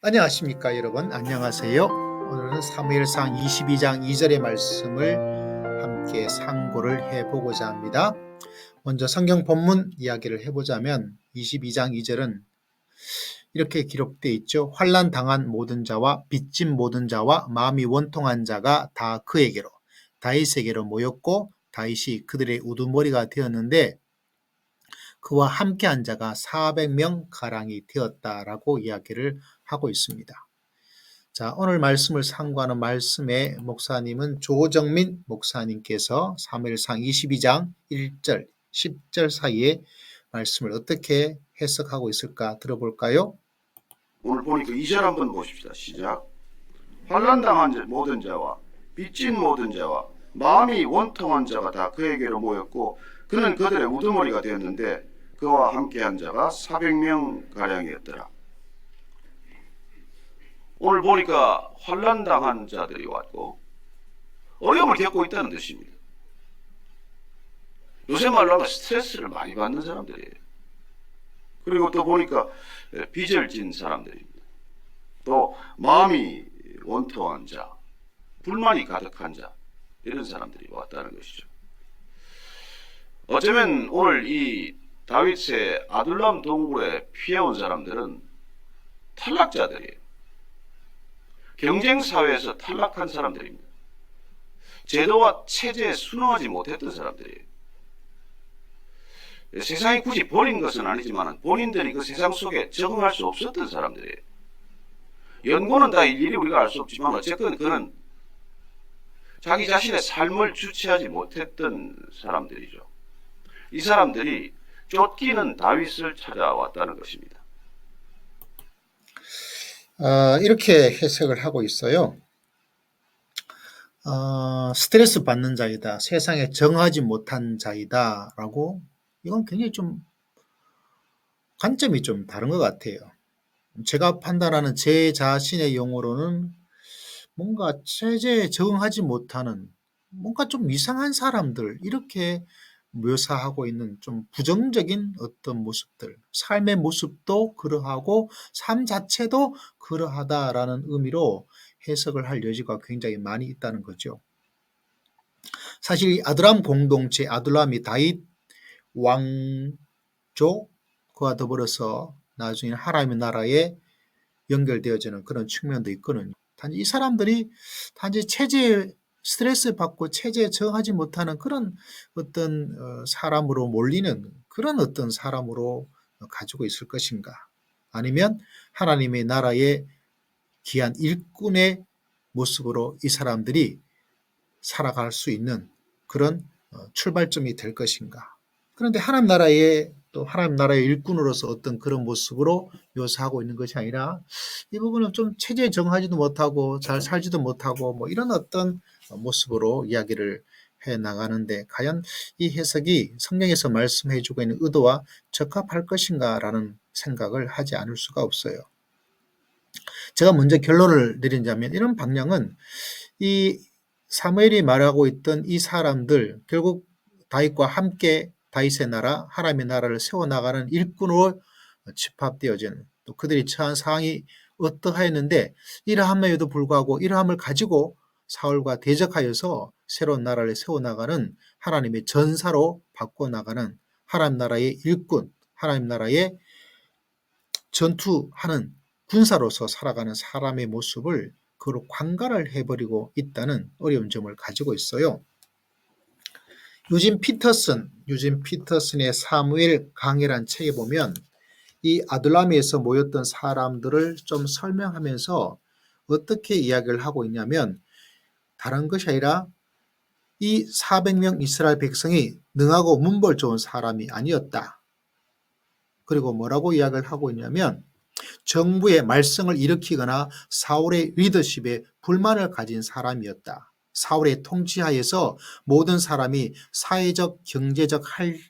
안녕하십니까 여러분. 안녕하세요. 오늘은 사무엘상 22장 2절의 말씀을 함께 상고를 해보고자 합니다. 먼저 성경 본문 이야기를 해보자면 22장 2절은 이렇게 기록되어 있죠. 환난 당한 모든 자와 빚진 모든 자와 마음이 원통한 자가 다 그에게로 다윗에게로 모였고 다윗이 그들의 우두머리가 되었는데 그와 함께한 자가 400명 가량이 되었다라고 이야기를 하고 있습니다. 자, 오늘 말씀을 상고하는 말씀의 목사님은 조정민 목사님께서 사무엘상 22장 1절, 10절 사이에 말씀을 어떻게 해석하고 있을까 들어볼까요? 오늘 보니까 2절 한번 보십시다. 시작. 환난당한 모든 자와 빚진 모든 자와 마음이 원통한 자가 다 그에게로 모였고 그는 그들의 우두머리가 되었는데 그와 함께한 자가 400명 가량이었더라. 오늘 보니까 환난당한 자들이 왔고 어려움을 겪고 있다는 뜻입니다. 요새 말로 하면 스트레스를 많이 받는 사람들이에요. 그리고 또 보니까 빚을 진 사람들입니다. 또 마음이 원통한 자, 불만이 가득한 자, 이런 사람들이 왔다는 것이죠. 어쩌면 오늘 이 다윗의 아둘람 동굴에 피해온 사람들은 탈락자들이에요. 경쟁사회에서 탈락한 사람들입니다. 제도와 체제에 순응하지 못했던 사람들이에요. 세상이 굳이 버린 것은 아니지만 본인들이 그 세상 속에 적응할 수 없었던 사람들이에요. 연고는 다 일일이 우리가 알 수 없지만 어쨌든 그는 자기 자신의 삶을 주체하지 못했던 사람들이죠. 이 사람들이 쫓기는 다윗을 찾아왔다는 것입니다. 이렇게 해석을 하고 있어요. 스트레스 받는 자이다. 세상에 정하지 못한 자이다. 라고 이건 굉장히 좀 관점이 좀 다른 것 같아요. 제가 판단하는 제 자신의 용어로는 뭔가 체제에 적응하지 못하는 뭔가 좀 이상한 사람들 이렇게 묘사하고 있는 좀 부정적인 어떤 모습들, 삶의 모습도 그러하고 삶 자체도 그러하다라는 의미로 해석을 할 여지가 굉장히 많이 있다는 거죠. 사실 이 아둘람 공동체, 아둘람이 다윗 왕조 그와 더불어서 나중에 하나님의 나라에 연결되어지는 그런 측면도 있거든요. 단지 이 사람들이 단지 체제에 스트레스 받고 체제에 적응하지 못하는 그런 어떤 사람으로 몰리는 그런 어떤 사람으로 가지고 있을 것인가? 아니면 하나님의 나라의 귀한 일꾼의 모습으로 이 사람들이 살아갈 수 있는 그런 출발점이 될 것인가? 그런데 하나님 나라의 또 하나님 나라의 일꾼으로서 어떤 그런 모습으로 묘사하고 있는 것이 아니라 이 부분은 좀 체제에 적응하지도 못하고 잘 살지도 못하고 뭐 이런 어떤 모습으로 이야기를 해 나가는데 과연 이 해석이 성경에서 말씀해 주고 있는 의도와 적합할 것인가라는 생각을 하지 않을 수가 없어요. 제가 먼저 결론을 내리자면 이런 방향은 이 사무엘이 말하고 있던 이 사람들 결국 다윗과 함께 다윗의 나라 하나님의 나라를 세워나가는 일꾼으로 집합되어지는 또 그들이 처한 상황이 어떠하였는데 이러함에도 불구하고 이러함을 가지고 사울과 대적하여서 새로운 나라를 세워나가는 하나님의 전사로 바꿔나가는 하나님 나라의 일꾼 하나님 나라의 전투하는 군사로서 살아가는 사람의 모습을 그로 관가를 해버리고 있다는 어려운 점을 가지고 있어요. 유진 피터슨의 사무엘 강해란 책에 보면 이 아둘람에서 모였던 사람들을 좀 설명하면서 어떻게 이야기를 하고 있냐면 다른 것이 아니라 이 400명 이스라엘 백성이 능하고 문벌 좋은 사람이 아니었다. 그리고 뭐라고 이야기를 하고 있냐면 정부의 말썽을 일으키거나 사울의 리더십에 불만을 가진 사람이었다. 사울의 통치하에서 모든 사람이 사회적, 경제적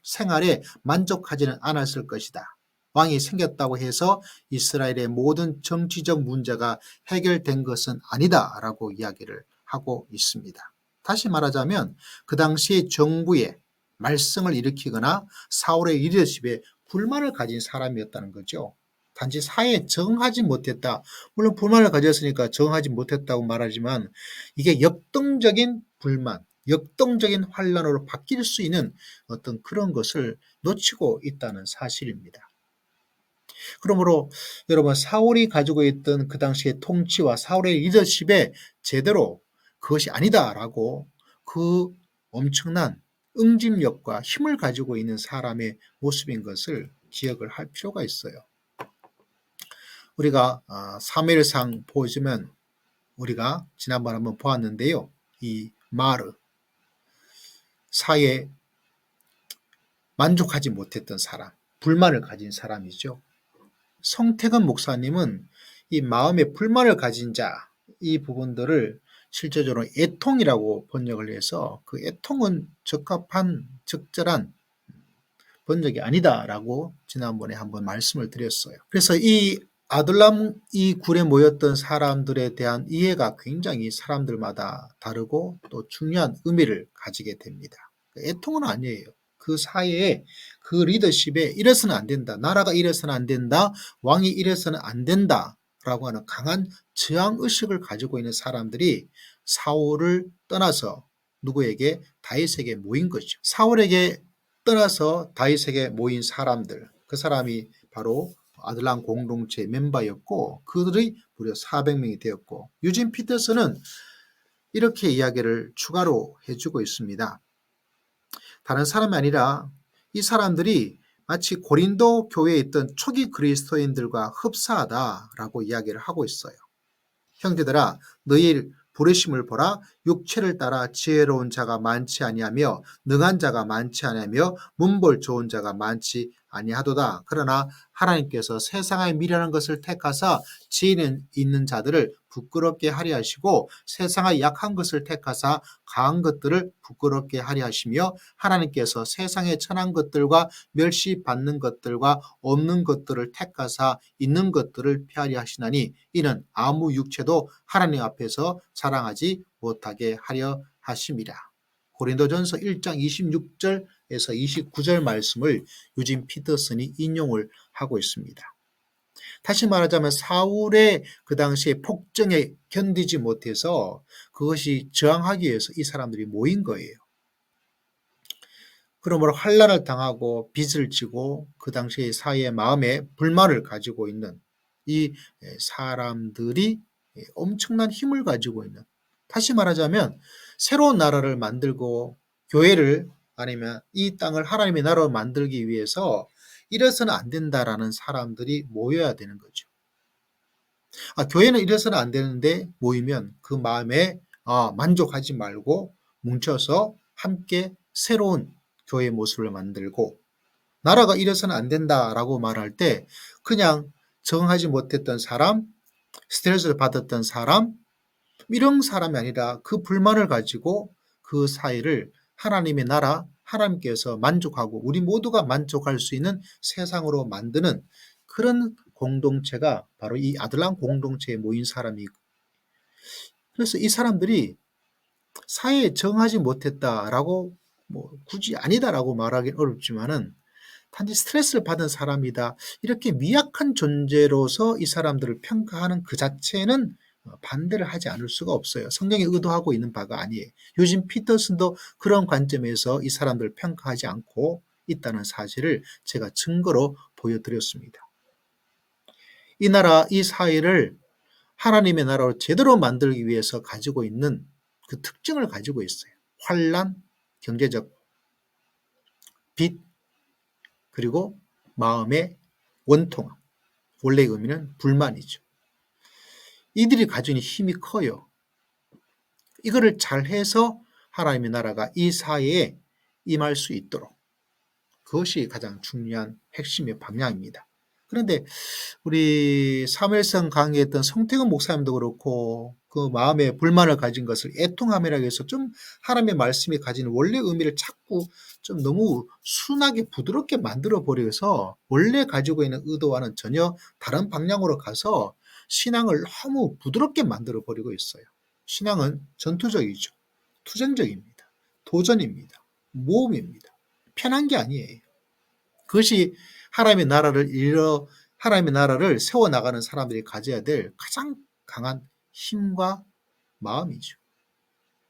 생활에 만족하지는 않았을 것이다. 왕이 생겼다고 해서 이스라엘의 모든 정치적 문제가 해결된 것은 아니다 라고 이야기를 하고 있습니다. 다시 말하자면 그 당시에 정부의 말썽을 일으키거나 사울의 리더십에 불만을 가진 사람이었다는 거죠. 단지 사회에 적응하지 못했다. 물론 불만을 가졌으니까 적응하지 못했다고 말하지만 이게 역동적인 불만, 역동적인 환란으로 바뀔 수 있는 어떤 그런 것을 놓치고 있다는 사실입니다. 그러므로 여러분 사울이 가지고 있던 그 당시의 통치와 사울의 리더십에 제대로 그것이 아니다라고 그 엄청난 응집력과 힘을 가지고 있는 사람의 모습인 것을 기억을 할 필요가 있어요. 우리가 사무엘상 보시면 우리가 지난번 한번 보았는데요. 이 마르 사에 만족하지 못했던 사람, 불만을 가진 사람이죠. 성태근 목사님은 이 마음에 불만을 가진 자, 이 부분들을 실제적으로 애통이라고 번역을 해서 그 애통은 적합한 적절한 번역이 아니다라고 지난번에 한번 말씀을 드렸어요. 그래서 이 아둘람 이 굴에 모였던 사람들에 대한 이해가 굉장히 사람들마다 다르고 또 중요한 의미를 가지게 됩니다. 애통은 아니에요. 그 사회에 그 리더십에 이래서는 안 된다. 나라가 이래서는 안 된다. 왕이 이래서는 안 된다라고 하는 강한 저항의식을 가지고 있는 사람들이 사울을 떠나서 누구에게? 다윗에게 모인 거죠. 사울에게 떠나서 다윗에게 모인 사람들, 그 사람이 바로 아들람 공동체 멤버였고 그들이 무려 400명이 되었고 유진 피터슨은 이렇게 이야기를 추가로 해주고 있습니다. 다른 사람이 아니라 이 사람들이 마치 고린도 교회에 있던 초기 그리스도인들과 흡사하다라고 이야기를 하고 있어요. 형제들아 너희 부르심을 보라. 육체를 따라 지혜로운 자가 많지 아니하며 능한 자가 많지 아니하며 문벌 좋은 자가 많지 아니하도다. 그러나 하나님께서 세상의 미련한 것을 택하사 지혜 있는 자들을 부끄럽게 하려 하시고 세상의 약한 것을 택하사 강한 것들을 부끄럽게 하려 하시며 하나님께서 세상의 천한 것들과 멸시받는 것들과 없는 것들을 택하사 있는 것들을 피하려 하시나니 이는 아무 육체도 하나님 앞에서 자랑하지 못하게 하려 하심이라. 고린도전서 1장 26절에서 29절 말씀을 유진 피터슨이 인용을 하고 있습니다. 다시 말하자면 사울의 그 당시에 폭정에 견디지 못해서 그것이 저항하기 위해서 이 사람들이 모인 거예요. 그러므로 환난을 당하고 빚을 지고 그 당시의 사회의 마음에 불만을 가지고 있는 이 사람들이 엄청난 힘을 가지고 있는, 다시 말하자면 새로운 나라를 만들고 교회를 아니면 이 땅을 하나님의 나라로 만들기 위해서 이래서는 안 된다라는 사람들이 모여야 되는 거죠. 교회는 이래서는 안 되는데 모이면 그 마음에 만족하지 말고 뭉쳐서 함께 새로운 교회의 모습을 만들고, 나라가 이래서는 안 된다라고 말할 때 그냥 적응하지 못했던 사람, 스트레스를 받았던 사람, 이런 사람이 아니라 그 불만을 가지고 그 사회를 하나님의 나라, 하나님께서 만족하고 우리 모두가 만족할 수 있는 세상으로 만드는 그런 공동체가 바로 이 아들람 공동체에 모인 사람이고, 그래서 이 사람들이 사회에 적응하지 못했다라고 굳이 아니다라고 말하기는 어렵지만은 단지 스트레스를 받은 사람이다, 이렇게 미약한 존재로서 이 사람들을 평가하는 그 자체는 반대를 하지 않을 수가 없어요. 성경이 의도하고 있는 바가 아니에요. 요즘 피터슨도 그런 관점에서 이 사람들을 평가하지 않고 있다는 사실을 제가 증거로 보여드렸습니다. 이 나라, 이 사회를 하나님의 나라로 제대로 만들기 위해서 가지고 있는 그 특징을 가지고 있어요. 환난, 경제적 빚, 그리고 마음의 원통함. 원래의 의미는 불만이죠. 이들이 가진 힘이 커요. 이거를 잘해서 하나님의 나라가 이 사회에 임할 수 있도록, 그것이 가장 중요한 핵심의 방향입니다. 그런데 우리 사무엘상 강의했던 성태근 목사님도 그렇고 그 마음에 불만을 가진 것을 애통함이라고 해서 좀 하나님의 말씀이 가진 원래 의미를 자꾸 좀 너무 순하게 부드럽게 만들어 버려서 원래 가지고 있는 의도와는 전혀 다른 방향으로 가서 신앙을 너무 부드럽게 만들어 버리고 있어요. 신앙은 전투적이죠. 투쟁적입니다. 도전입니다. 모험입니다. 편한 게 아니에요. 그것이 하나님의 나라를 이루어 하나님의 나라를 세워나가는 사람들이 가져야 될 가장 강한 힘과 마음이죠.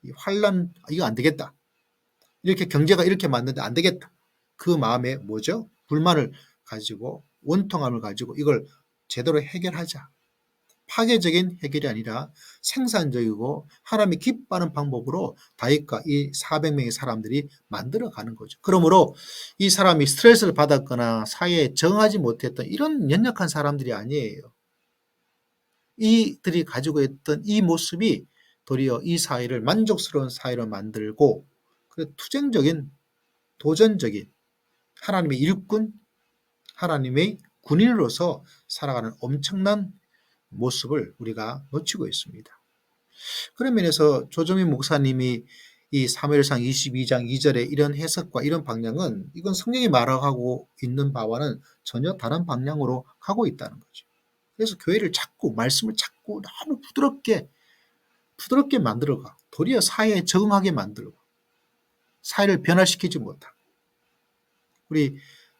이 환란, 이거 안 되겠다. 이렇게 경제가 이렇게 맞는데 안 되겠다. 그 마음에 뭐죠? 불만을 가지고 원통함을 가지고 이걸 제대로 해결하자. 파괴적인 해결이 아니라 생산적이고 하나님이 기뻐하는 방법으로 다윗과 이 400명의 사람들이 만들어가는 거죠. 그러므로 이 사람이 스트레스를 받았거나 사회에 정하지 못했던 이런 연약한 사람들이 아니에요. 이들이 가지고 있던 이 모습이 도리어 이 사회를 만족스러운 사회로 만들고 투쟁적인 도전적인 하나님의 일꾼, 하나님의 군인으로서 살아가는 엄청난 모습을 우리가 놓치고 있습니다. 그런 면에서 조정민 목사님이 이 사무엘상 22장 2절의 이런 해석과 이런 방향은 이건 성경이 말하고 있는 바와는 전혀 다른 방향으로 가고 있다는 거죠. 그래서 교회를 자꾸 말씀을 자꾸 너무 부드럽게 만들어가 도리어 사회에 적응하게 만들고 사회를 변화시키지 못하고 우리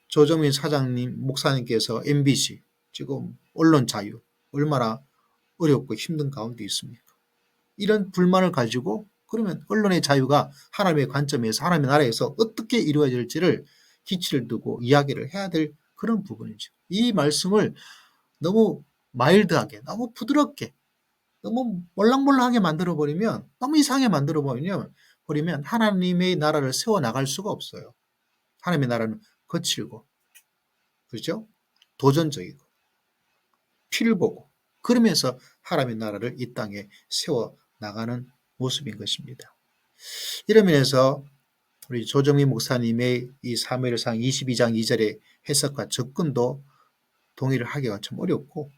조정민 사장님 목사님께서 MBC 지금 언론 자유 얼마나 어렵고 힘든 가운데 있습니까? 이런 불만을 가지고 그러면 언론의 자유가 하나님의 관점에서 하나님의 나라에서 어떻게 이루어질지를 기치를 두고 이야기를 해야 될 그런 부분이죠. 이 말씀을 너무 마일드하게 너무 부드럽게 너무 몰랑몰랑하게 만들어버리면 너무 이상하게 만들어버리면 하나님의 나라를 세워나갈 수가 없어요. 하나님의 나라는 거칠고 그렇죠? 도전적이고 피를 보고 그러면서 하나님의 나라를 이 땅에 세워나가는 모습인 것입니다. 이런 면에서 우리 조정민 목사님의 이 사무엘상 22장 2절의 해석과 접근도 동의를 하기가 좀 어렵고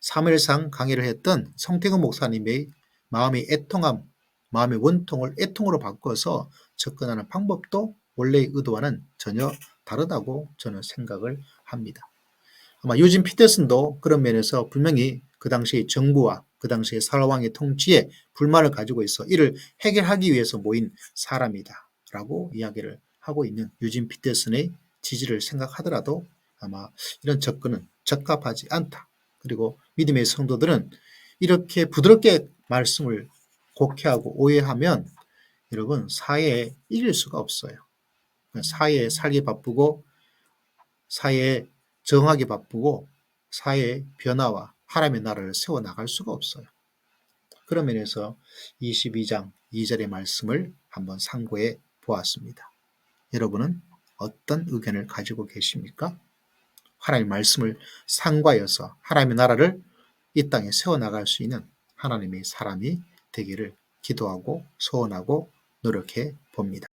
사무엘상 강의를 했던 성태근 목사님의 마음의 애통함, 마음의 원통을 애통으로 바꿔서 접근하는 방법도 원래의 의도와는 전혀 다르다고 저는 생각을 합니다. 아마 유진 피터슨도 그런 면에서 분명히 그 당시의 정부와 그 당시의 사울왕의 통치에 불만을 가지고 있어 이를 해결하기 위해서 모인 사람이다 라고 이야기를 하고 있는 유진 피터슨의 지지를 생각하더라도 아마 이런 접근은 적합하지 않다. 그리고 믿음의 성도들은 이렇게 부드럽게 말씀을 곡해하고 오해하면 여러분 사회에 이길 수가 없어요. 사회에 살기 바쁘고 사회에 정하기 바쁘고 사회의 변화와 하나님의 나라를 세워나갈 수가 없어요. 그런 면에서 22장 2절의 말씀을 한번 상고해 보았습니다. 여러분은 어떤 의견을 가지고 계십니까? 하나님의 말씀을 상고하여서 하나님의 나라를 이 땅에 세워나갈 수 있는 하나님의 사람이 되기를 기도하고 소원하고 노력해 봅니다.